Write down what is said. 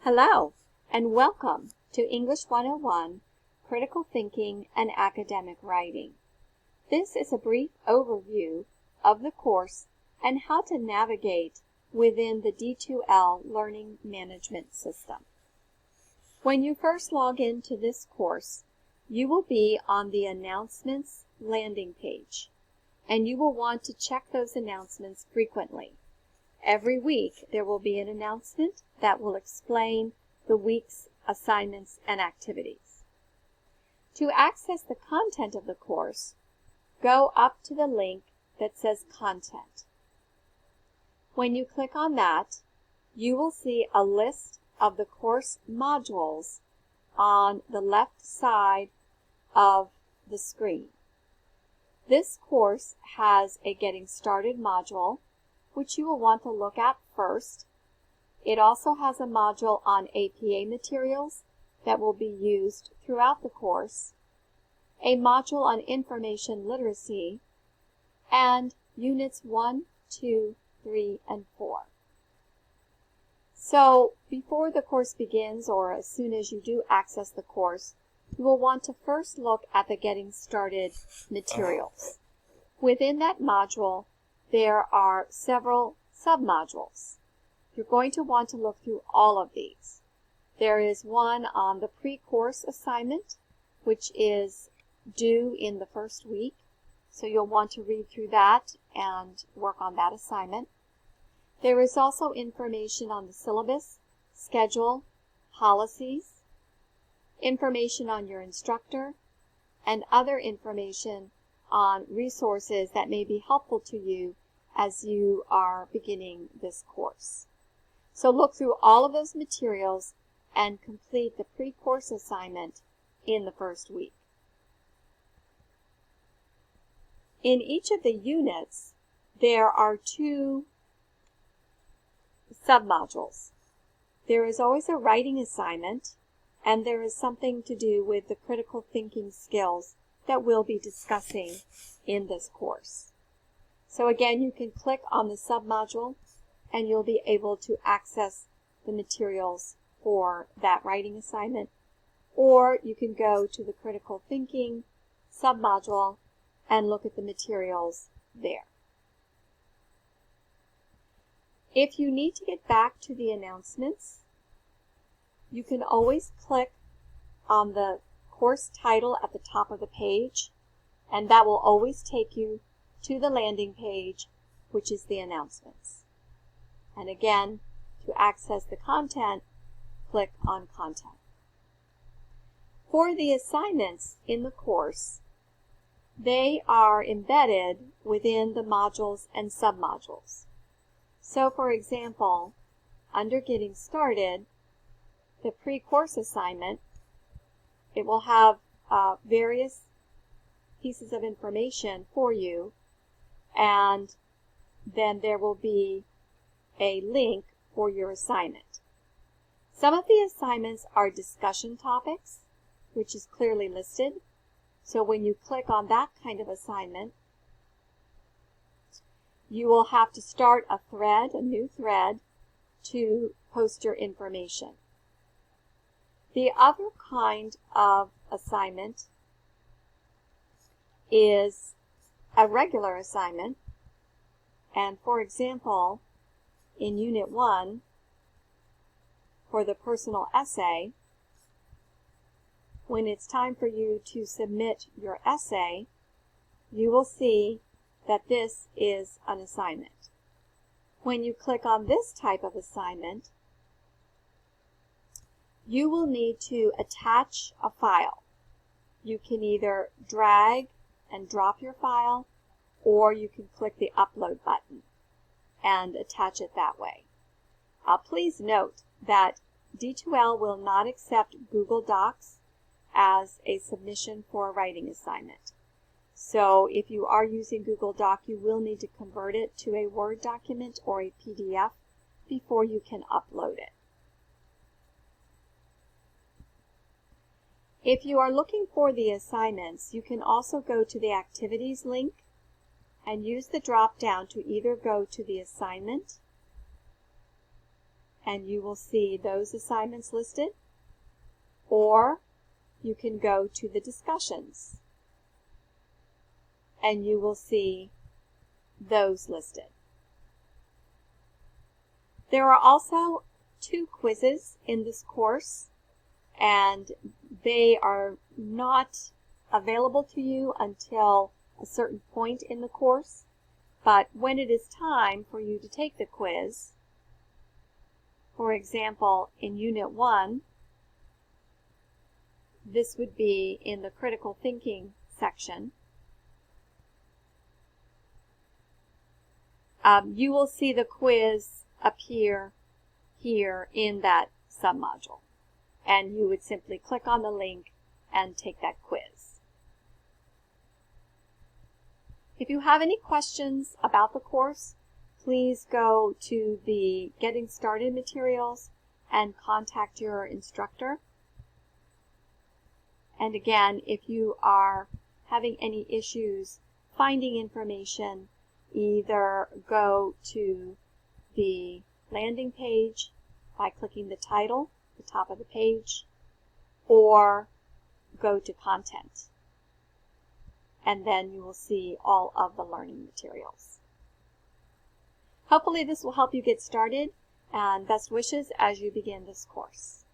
Hello, and welcome to English 101, Critical Thinking and Academic Writing. This is a brief overview of the course and how to navigate within the D2L Learning Management System. When you first log into this course, you will be on the Announcements landing page, and you will want to check those announcements frequently. Every week, there will be an announcement that will explain the week's assignments and activities. To access the content of the course, go up to the link that says Content. When you click on that, you will see a list of the course modules on the left side of the screen. This course has a Getting Started module, which you will want to look at first. It also has a module on APA materials that will be used throughout the course, a module on information literacy, and units 1, 2, 3, and 4. So before the course begins, or as soon as you do access the course, you will want to first look at the Getting Started materials. Within that module, there are several submodules. You're going to want to look through all of these. There is one on the pre-course assignment, which is due in the first week. So you'll want to read through that and work on that assignment. There is also information on the syllabus, schedule, policies, information on your instructor, and other information on resources that may be helpful to you as you are beginning this course. So look through all of those materials and complete the pre-course assignment in the first week. In each of the units, there are 2 submodules. There is always a writing assignment, and there is something to do with the critical thinking skills that we'll be discussing in this course. So again, you can click on the submodule and you'll be able to access the materials for that writing assignment, or you can go to the critical thinking submodule and look at the materials there. If you need to get back to the announcements, you can always click on the course title at the top of the page, and that will always take you to the landing page, which is the announcements. And again, to access the content, click on Content. For the assignments in the course, they are embedded within the modules and submodules. So for example, under Getting Started, the pre-course assignment, it will have various pieces of information for you, and then there will be a link for your assignment. Some of the assignments are discussion topics, which is clearly listed. So when you click on that kind of assignment, you will have to start a thread, a new thread, to post your information. The other kind of assignment is a regular assignment, and for example, in Unit 1, for the personal essay, when it's time for you to submit your essay, you will see that this is an assignment. When you click on this type of assignment, you will need to attach a file. You can either drag and drop your file, or you can click the upload button and attach it that way. Please note that D2L will not accept Google Docs as a submission for a writing assignment. So if you are using Google Doc, you will need to convert it to a Word document or a PDF before you can upload it. If you are looking for the assignments, you can also go to the Activities link and use the drop down to either go to the assignment and you will see those assignments listed, or you can go to the discussions and you will see those listed. There are also 2 quizzes in this course, and they are not available to you until a certain point in the course. But when it is time for you to take the quiz, for example, in Unit 1, this would be in the critical thinking section, you will see the quiz appear here in that submodule. And you would simply click on the link and take that quiz. If you have any questions about the course, please go to the Getting Started materials and contact your instructor. And again, if you are having any issues finding information, either go to the landing page by clicking the title at the top of the page, or go to Content. And then you will see all of the learning materials. Hopefully this will help you get started, and best wishes as you begin this course.